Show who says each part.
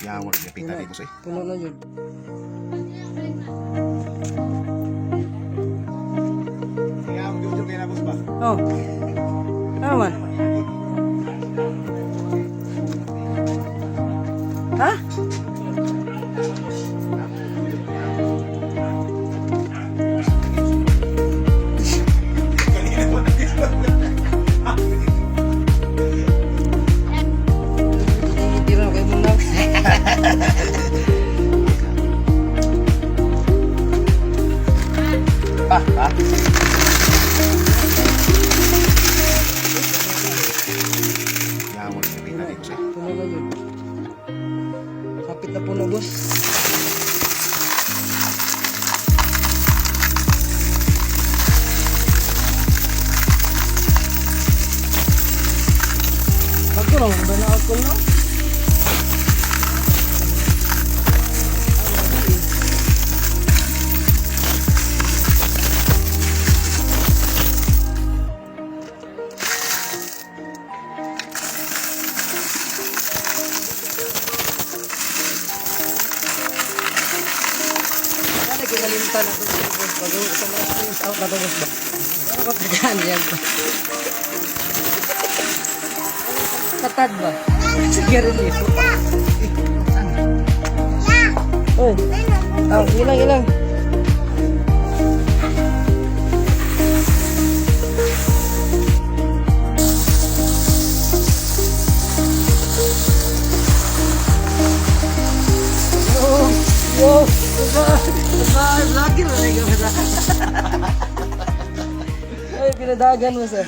Speaker 1: Yan, wag kapitan dito sa'yo.
Speaker 2: Puno na yun.
Speaker 1: Yan, mag-jujur kayo na, boss ba?
Speaker 2: Oh. Ano man? Ha? Hindi rin kayo muna.
Speaker 1: Ha? Yan, wag kapitan dito sa'yo.
Speaker 2: Puno na yun. Kapit na puno, boss. Bago lang, banaot ko na. Kinalimtan ako sa boss. Bago sa mga strings out na to, boss ba? Ano ka tagaan yan ba? Katad ba? Sige rin dito. Uy. Ilang, ilang. Yo! Laki na nga. Ay, pinadagan mo sir.